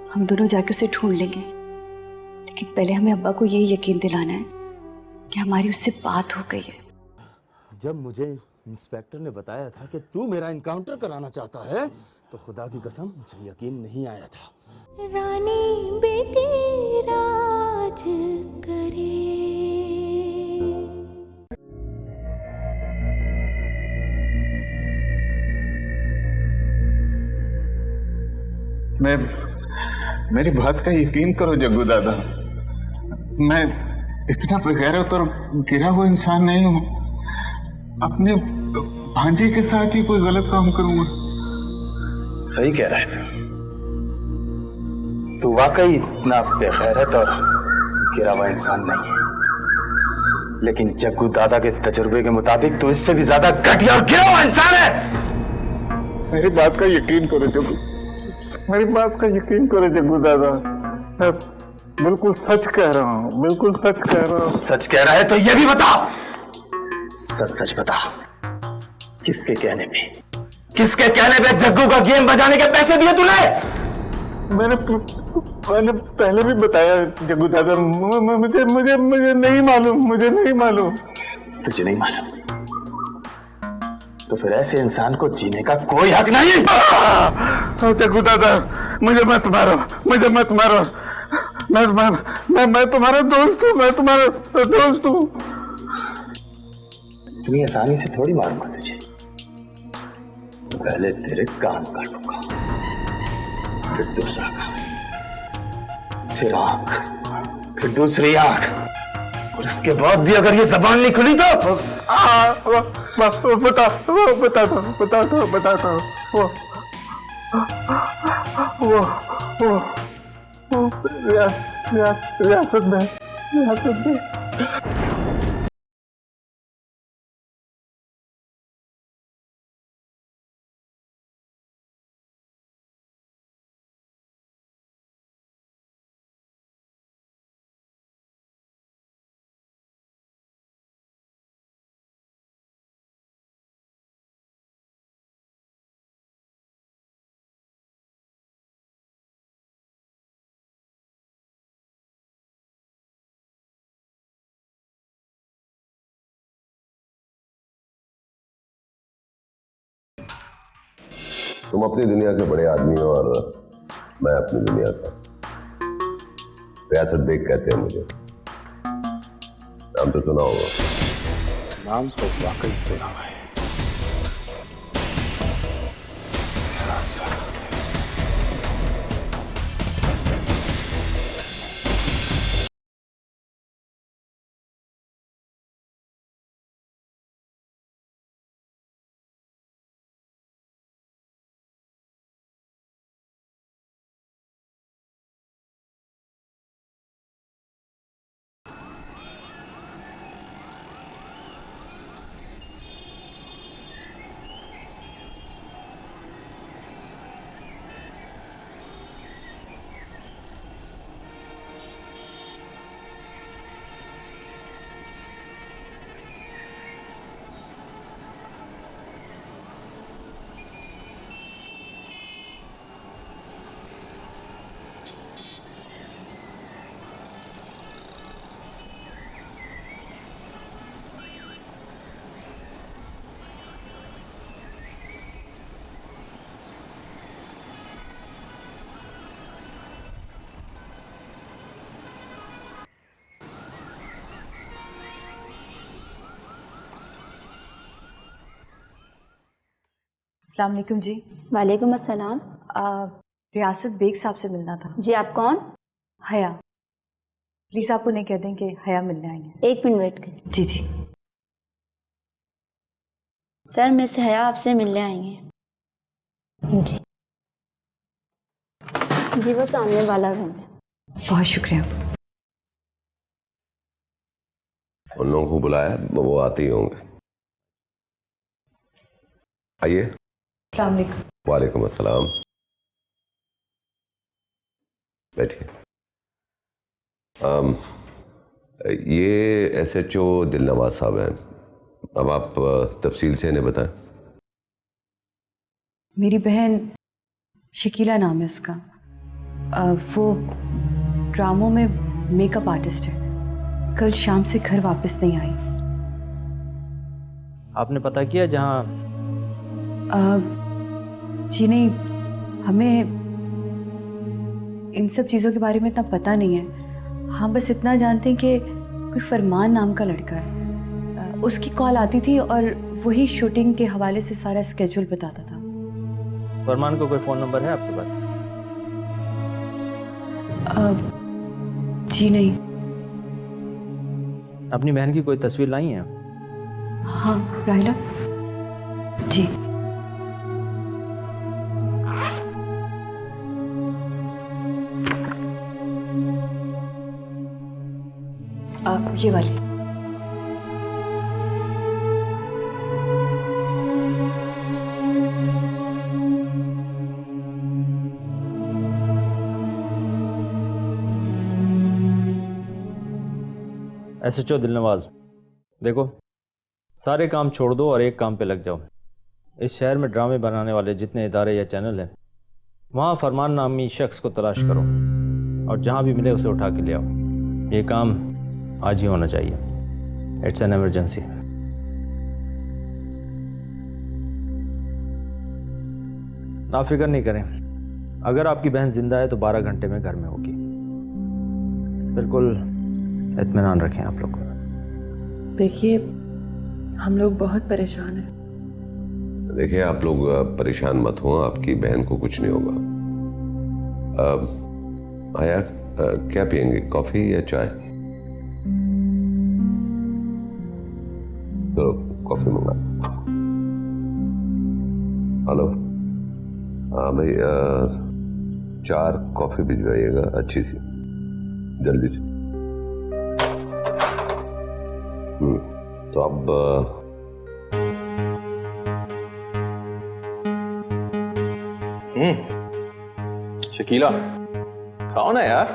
हम दोनों जाके उसे ढूंढ लेंगे, लेकिन पहले हमें अब्बा को यही यकीन दिलाना है कि हमारी उससे बात हो गई है। जब मुझे इंस्पेक्टर ने बताया था कि तू मेरा इनकाउंटर कराना चाहता है तो खुदा की कसम मुझे यकीन नहीं आया था। रानी बेटी राज करे। मेरी बात का यकीन करो जग्गू दादा, मैं इतना बेगैरत और गिरा हुआ इंसान नहीं हूँ। अपने भांजे के साथ ही कोई गलत काम करूंगा। सही कह रहा है तू वाकई इतना बेगैरत और गिरा हुआ इंसान नहीं है, लेकिन जग्गू दादा के तजुर्बे के मुताबिक तू इससे भी ज्यादा घटिया और गिरा हुआ इंसान है। मेरी बात का यकीन करो जग्गू, मेरी बात का यकीन करो जग्गू दादा, मैं बिल्कुल सच कह रहा हूँ, बिल्कुल सच कह रहा हूँ। सच कह रहा है तो ये भी बता, सच सच बता, किसके कहने पे जग्गू का गेम बजाने के पैसे दिए तूने? मैंने पहले भी बताया जग्गू दादा, मुझे मुझे मुझे नहीं मालूम, मुझे नहीं मालूम। तुझे नहीं मालूम तो फिर ऐसे इंसान को जीने का कोई हक नहीं। जग्गू दादा मुझे मत मारो, मुझे मत मारो, मैं तुम्हारा दोस्त हूँ, मैं तुम्हारा दोस्त हूँ। इतनी आसानी से थोड़ी मारूंगा तुझे, पहले तेरे कान काटूंगा, फिर दूसरा कान, फिर आंख, फिर दूसरी आंख, और उसके बाद भी अगर ये जबान नहीं खुली तो बता वो रियासत में तुम अपनी दुनिया के बड़े आदमी हो और मैं अपनी दुनिया का। रियासत बेग कहते हैं मुझे, नाम तो सुना होगा। नाम तो वाकई सुना है। रियासत। अस्सलाम वालेकुम जी। वालेकुम अस्सलाम। रियासत बेग साहब से मिलना था। जी आप कौन? हया, प्लीज आप उन्हें कह दें कि हया मिलने आएंगे। 1 मिनट वेट करें। जी जी। सर मिस हया आपसे मिलने आई हैं। जी जी वो सामने वाला रूम है। बहुत शुक्रिया। उन लोगों को बुलाया, वो आते ही होंगे। आइए। अस्सलाम वालेकुम। वालेकुम अस्सलाम। बैठिए। ये SHO दिलनवाज साहब हैं। अब आप तफसील से इन्हें बताएं। मेरी बहन शकीला नाम है उसका, वो ड्रामों में मेकअप आर्टिस्ट है। कल शाम से घर वापस नहीं आई। आपने पता किया जहाँ? जी नहीं, हमें इन सब चीज़ों के बारे में इतना पता नहीं है। हाँ, बस इतना जानते हैं कि कोई फरमान नाम का लड़का है। उसकी कॉल आती थी और वही शूटिंग के हवाले से सारा स्केड्यूल बताता था। फरमान को कोई फ़ोन नंबर है आपके पास? जी नहीं। अपनी बहन की कोई तस्वीर लाई है? हाँ राहिला जी। ये वाली। SHO दिलनवाज, देखो सारे काम छोड़ दो और एक काम पे लग जाओ। इस शहर में ड्रामे बनाने वाले जितने इदारे या चैनल हैं, वहाँ फरमान नामी शख्स को तलाश करो और जहाँ भी मिले उसे उठा के ले आओ। ये काम आज ही होना चाहिए। It's an emergency. आप फिक्र नहीं करें, अगर आपकी बहन जिंदा है तो 12 घंटे में घर में होगी। बिल्कुल इत्मीनान रखें आप लोग। देखिए, हम लोग बहुत परेशान हैं। देखिए, आप लोग परेशान मत हो, आपकी बहन को कुछ नहीं होगा। आया क्या पियेंगे, कॉफी या चाय? चलो कॉफी मंगा। हेलो, हाँ भाई, 4 कॉफी भिजवाइएगा, अच्छी सी, जल्दी से। तो अब शकीला खाओ ना यार।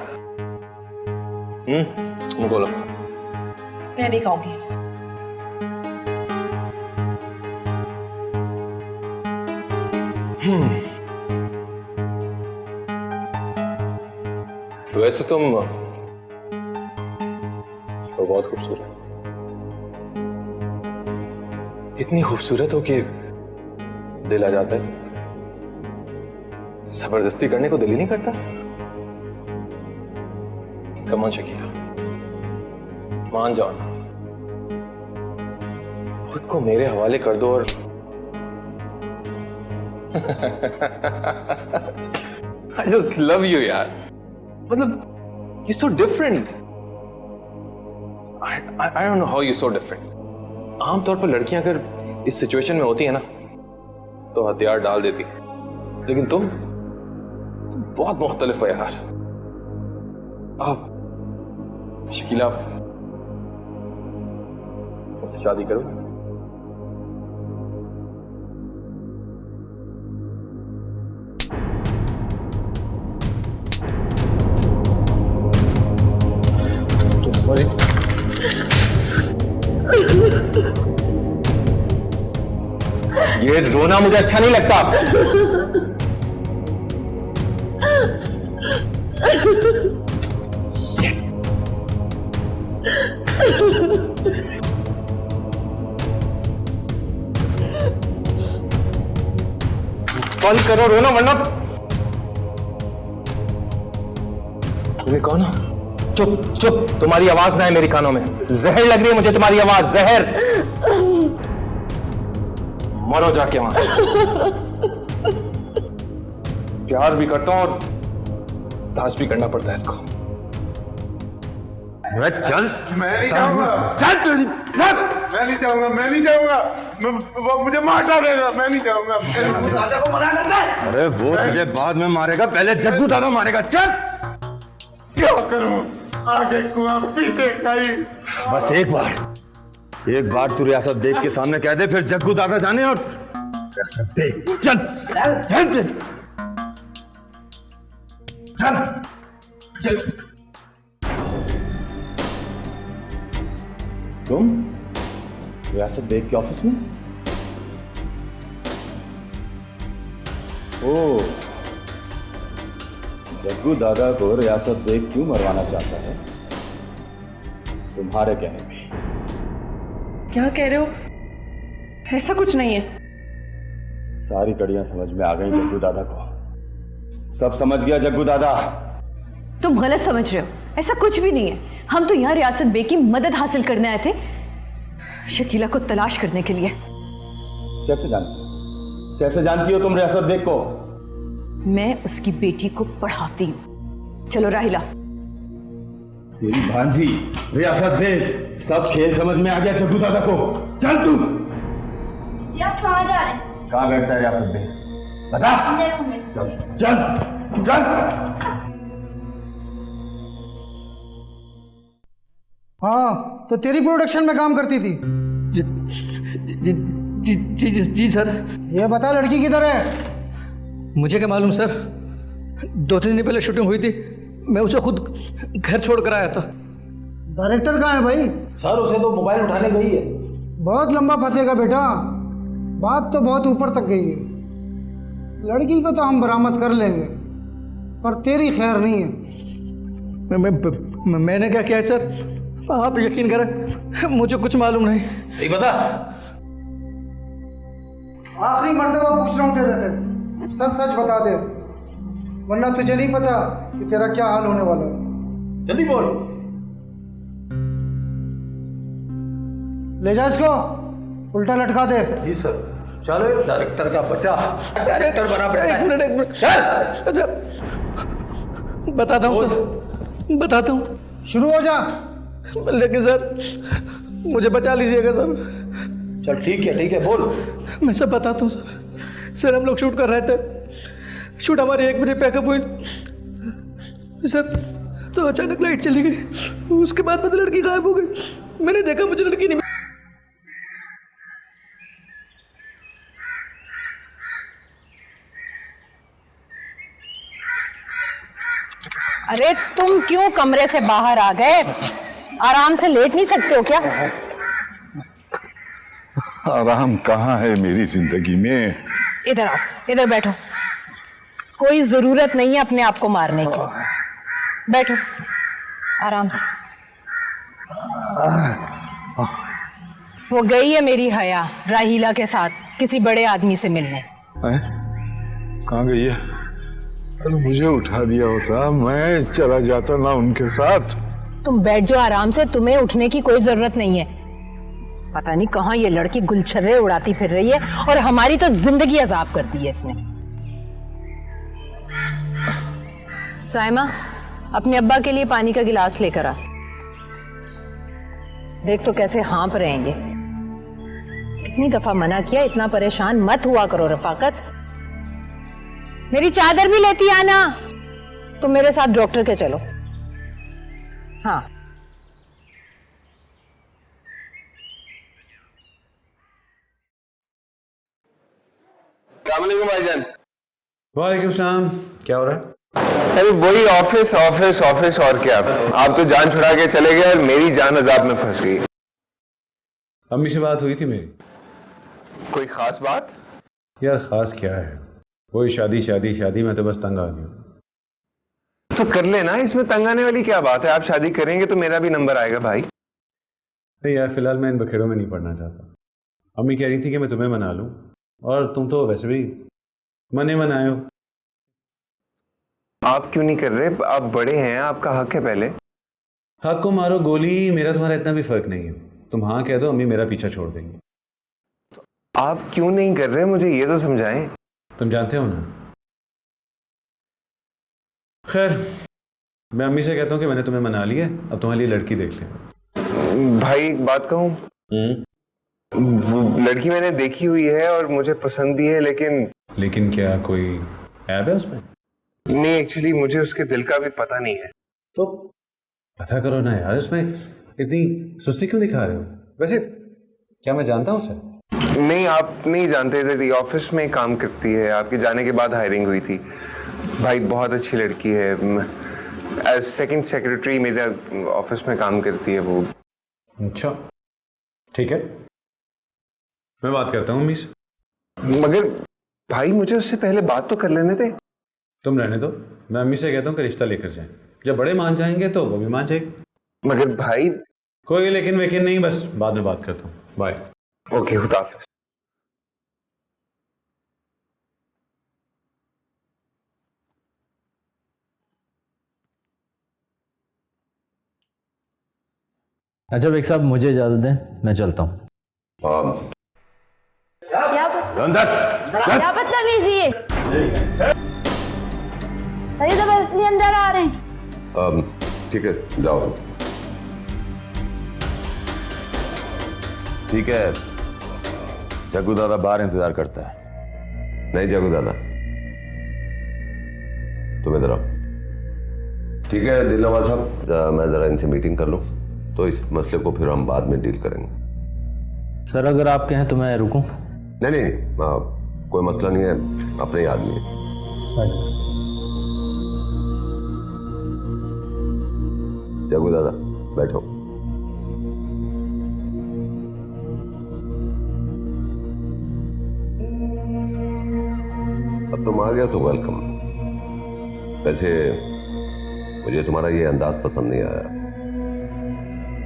बोलो। मैं नहीं खाऊंगी। वैसे तुम तो बहुत खूबसूरत, इतनी खूबसूरत हो कि दिल आ जाता है। जबरदस्ती करने को दिल ही नहीं करता। कम ऑन शकीला, मान जाओ ना, खुद को मेरे हवाले कर दो और I just love you यार। मतलब you're so different। I don't know how you're so different। आमतौर पर लड़कियां अगर इस सिचुएशन में होती है ना तो हथियार डाल देती, लेकिन तुम बहुत मुख्तलिफ हो यार। अब शकीला, मुझसे शादी करो। ये रोना मुझे अच्छा नहीं लगता। बंद करो रोना, वरना तुम्हें कौन हो? चुप चुप, तुम्हारी आवाज ना है मेरी कानों में। जहर लग रही है मुझे तुम्हारी आवाज, जहर। मरो जाके वहां। प्यार भी करता हूं और दास भी करना पड़ता है इसको। चल, मैं नहीं जाऊंगा। चल, चल। मैं नहीं जाऊंगा, मैं नहीं जाऊंगा। वो मुझे मार डालेगा, मैं नहीं जाऊंगा। दादा को मना करता है। अरे वो तुझे बाद में मारेगा, पहले जग्गू दादा मारेगा। चल। क्या करूं? आगे कुआं पीछे खाई। बस एक बार तू रियासत देख के सामने कह दे, फिर जग्गू दादा जाने और रियासत देख। चल चल चल चल चल। तुम रियासत देख के ऑफिस में? ओ जग्गू दादा को रियासत बेग क्यों मरवाना चाहता है? तुम्हारे कहने पे। क्या कह रहे हो? ऐसा कुछ नहीं है। सारी कड़ियां समझ में आ गई जग्गू दादा को। सब समझ गया जग्गू दादा। तुम गलत समझ रहे हो, ऐसा कुछ भी नहीं है। हम तो यहाँ रियासत बेग की मदद हासिल करने आए थे, शकीला को तलाश करने के लिए। कैसे जानती हो तुम रियासत बेग को? मैं उसकी बेटी को पढ़ाती हूँ। चलो राहिला। तेरी भांजी रियासत बेग, सब खेल समझ में आ गया जग्गू दादा को। चल तू। जी आप कहाँ जा रहे हैं? कहाँ बैठता है रियासत बेग? बता। चल चल चल। हाँ, तो तेरी प्रोडक्शन में काम करती थी? जी सर। ये बता लड़की किधर है? मुझे क्या मालूम सर, 2-3 दिन पहले शूटिंग हुई थी, मैं उसे खुद घर छोड़ कर आया था। डायरेक्टर कहाँ है भाई? सर उसे तो मोबाइल उठाने गई है। बहुत लंबा फंसेगा बेटा, बात तो बहुत ऊपर तक गई है। लड़की को तो हम बरामद कर लेंगे, पर तेरी खैर नहीं है। मैंने क्या किया है सर? आप यकीन करें, मुझे कुछ मालूम नहीं। एक बता। आखिरी मर्तबा पूछ रहा हूँ तेरे से, सच सच बता दे, वरना तुझे नहीं पता कि तेरा क्या हाल होने वाला है। जल्दी बोल। ले जा इसको, उल्टा लटका दे। जी सर। चलो डायरेक्टर का बच्चा डायरेक्टर बना बैठा है। एक मिनट चल। बताता हूँ सर, बताता हूँ। शुरू हो जा। लेकिन सर मुझे बचा लीजिएगा सर। चल ठीक है बोल। मैं सब बताता हूँ सर। सर हम लोग शूट कर रहे थे, शूट हमारी 1 बजे पैकअप हुई सर, तो अचानक लाइट चली गई। उसके बाद मतलब लड़की गायब हो गई। मैंने देखा, मुझे लड़की नहीं। अरे तुम क्यों कमरे से बाहर आ गए? आराम से लेट नहीं सकते हो क्या? आराम कहाँ है मेरी जिंदगी में? इधर आओ, इधर बैठो। कोई जरूरत नहीं है अपने आप को मारने की। बैठो आराम से। वो गई है मेरी हया राहीला के साथ किसी बड़े आदमी से मिलने। कहाँ गई है? अरे मुझे उठा दिया होता, मैं चला जाता ना उनके साथ। तुम बैठ जाओ आराम से, तुम्हें उठने की कोई जरूरत नहीं है। पता नहीं कहाँ ये लड़की गुलछर्रे उड़ाती फिर रही है, और हमारी तो जिंदगी अजाब कर दी है इसने। साइमा, अपने अब्बा के लिए पानी का गिलास लेकर आ। देख तो कैसे हाँप रहे हैं ये। कितनी दफा मना किया, इतना परेशान मत हुआ करो रफाकत। मेरी चादर भी लेती आना। तुम मेरे साथ डॉक्टर के चलो। हाँ अस्सलामुअलैकुम भाईजान। वालेकुम सलाम। क्या हो रहा है? अरे वही ऑफिस ऑफिस ऑफिस और क्या। आप तो जान छुड़ा के चले गए और मेरी जान अजाब में फंस गई। अम्मी से बात हुई थी मेरी। कोई खास बात? यार खास क्या है, वही शादी शादी शादी, मैं तो बस तंग आ गया। तो कर लेना, इसमें तंग आने वाली क्या बात है? आप शादी करेंगे तो मेरा भी नंबर आएगा भाई। नहीं यार, फिलहाल मैं इन बखेड़ों में नहीं पढ़ना चाहता। अम्मी कह रही थी कि मैं तुम्हें मना लूं, और तुम तो वैसे भी मने मनाए हो। आप क्यों नहीं कर रहे? आप बड़े हैं, आपका हक है। पहले हक को मारो गोली, मेरा तुम्हारा इतना भी फर्क नहीं है। तुम हाँ कह दो, अम्मी मेरा पीछा छोड़ देंगी। आप क्यों नहीं कर रहे, मुझे ये तो समझाएं। तुम जानते हो ना। खैर, मैं अम्मी से कहता हूँ कि मैंने तुम्हें मना लिया, अब तुम्हारे लिए लड़की देख ले। भाई एक बात कहूँ, वो लड़की मैंने देखी हुई है और मुझे पसंद भी है, लेकिन क्या कोई ऐब है उसमें? नहीं, एक्चुअली मुझे उसके दिल का भी पता नहीं है। तो पता करो ना यार, इसमें इतनी सुस्ती क्यों दिखा रहे हो? वैसे क्या मैं जानता हूँ उसे? नहीं, आप नहीं जानते। इधर ऑफिस में काम करती है, आपके जाने के बाद हायरिंग हुई थी। भाई बहुत अच्छी लड़की है, एज सेकंड सेक्रेटरी मेरा ऑफिस में काम करती है वो। अच्छा ठीक है, मैं बात करता हूँ अम्मी से। मगर भाई मुझे उससे पहले बात तो कर लेने थे। तुम रहने दो, मैं अम्मी से कहता हूँ कि रिश्ता लेकर जाएं। जब बड़े मान जाएंगे तो वो भी मान जाएगी। मगर भाई। कोई लेकिन वेकिन नहीं, बस बाद में बात करता हूँ। बाय। ओके, खुदा हाफिज। अच्छा बेग साहब, मुझे इजाज़त दें, मैं चलता हूँ। क्या बदतमीजी है? अरे जबरदस्ती अंदर आ रहे हैं। ठीक है, जाओ। ठीक है, जग्गू दादा बाहर इंतजार करता है। नहीं जग्गू दादा, तुम इधर आओ। ठीक है दिलनवाज साहब, मैं जरा इनसे मीटिंग कर लूं, तो इस मसले को फिर हम बाद में डील करेंगे। सर अगर आप कहें तो मैं रुकूं? नहीं, कोई मसला नहीं है, अपने ही आदमी है। जग्गू दादा बैठो। अब तुम आ गया तो वेलकम। वैसे मुझे तुम्हारा ये अंदाज पसंद नहीं आया।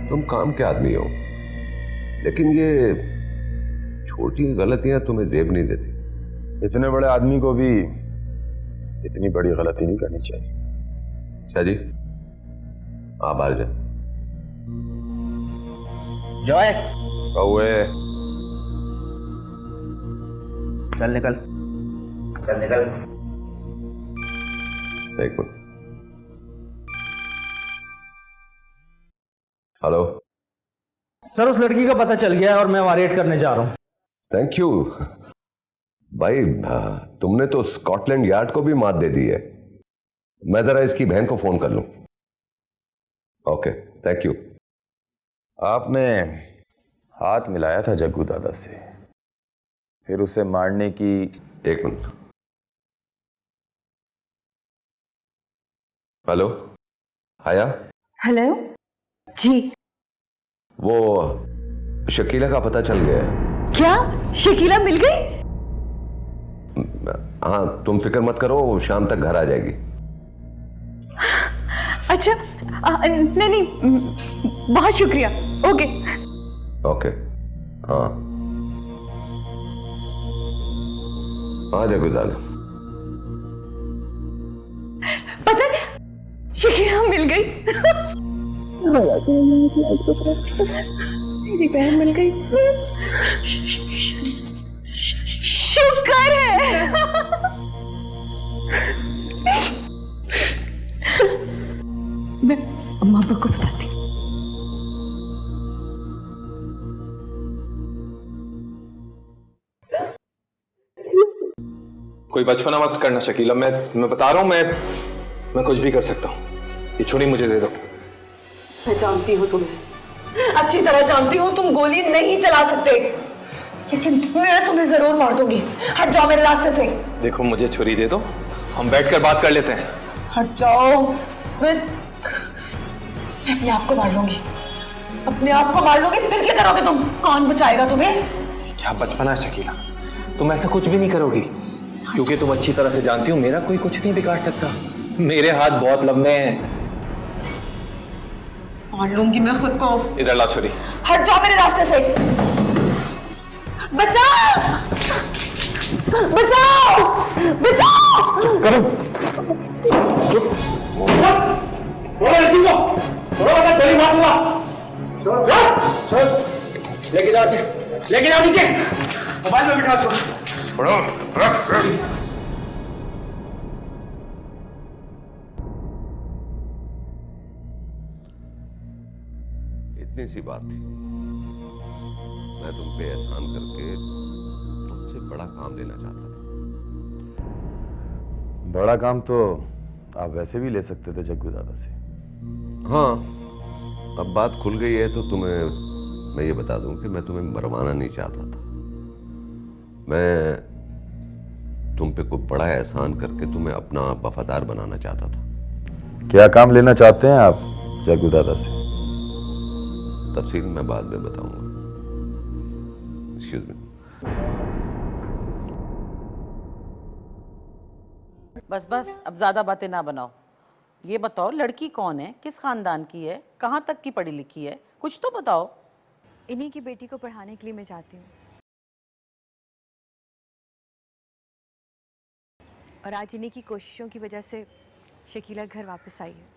तुम काम के आदमी हो, लेकिन ये छोटी गलतियां तुम्हें जेब नहीं देती। इतने बड़े आदमी को भी इतनी बड़ी गलती नहीं करनी चाहिए। अच्छा जी, आप बाहर जाओ। जॉय, कौए चल निकल, चल निकल। एक मिनट। हेलो सर, उस लड़की का पता चल गया है और मैं वहां रेड करने जा रहा हूँ। थैंक यू भाई, तुमने तो स्कॉटलैंड यार्ड को भी मात दे दी है। मैं जरा इसकी बहन को फोन कर लूं। Okay, thank you. आपने हाथ मिलाया था जग्गू दादा से, फिर उसे मारने की। एक मिनट। हेलो हाया। हेलो जी। वो शकीला का पता चल गया है। क्या शकीला मिल गई? हाँ, तुम फिक्र मत करो, वो शाम तक घर आ जाएगी। अच्छा, नहीं, बहुत शुक्रिया। Okay okay. हाँ हाँ जग्गू दादा, पता है शकीला मिल गई। मेरी बहन मिल गई। शुक्र है। मैं अम्मा अब्बा को बताती। कोई बचपना मत करना शकीला, मैं बता रहा हूं, मैं कुछ भी कर सकता हूं। ये छुरी मुझे दे दो। मैं जानती हूँ तुम्हें, अच्छी तरह जानती हूँ तुम गोली नहीं चला सकते, लेकिन मैं तुम्हें जरूर मार दूंगी। हट जाओ मेरे रास्ते से। देखो मुझे छुरी दे दो, हम बैठकर बात कर लेते हैं। हट जाओ। मैं अपने आप को मार लूंगी, अपने आप को मार लूंगी। फिर क्या करोगे तुम? कौन बचाएगा तुम्हें? क्या बचपना है शकीला, तुम ऐसा कुछ भी नहीं करोगी, क्योंकि तुम अच्छी तरह से जानती हो मेरा कोई कुछ नहीं बिगाड़ सकता। मेरे हाथ बहुत लंबे हैं। मार लूंगी मैं खुद को। इधर ला छुरी। हट जाओ मेरे रास्ते से। बचाओ, बचाओ, बचाओ। चुप करो, चुप। छोड़ो लड़की को, छोड़ो वरना गोली मार दूंगा। छोड़, छोड़, छोड़। लेके जाओ इसे, लेके जाओ नीचे। मोबाइल में बिठा छोड़। छोड़ो, रख। इतनी सी बात थी। मैं तुम पे एहसान करके तुमसे बड़ा काम लेना चाहता था। बड़ा काम तो आप वैसे भी ले सकते थे जग्गू दादा से। हाँ, अब बात खुल गई है तो तुम्हें मैं ये बता दूं कि मैं तुम्हें मरवाना नहीं चाहता था। मैं तुम पे कोई बड़ा एहसान करके तुम्हें अपना वफादार बनाना चाहता था। क्या काम लेना चाहते हैं आप जग्गू दादा से? तफसील मैं बाद में बताऊंगा। Excuse me. बस बस, अब ज्यादा बातें ना बनाओ। ये बताओ लड़की कौन है, किस खानदान की है, कहाँ तक की पढ़ी लिखी है, कुछ तो बताओ। इन्हीं की बेटी को पढ़ाने के लिए मैं जाती हूँ, और आज इन्हीं की कोशिशों की वजह से शकीला घर वापस आई है।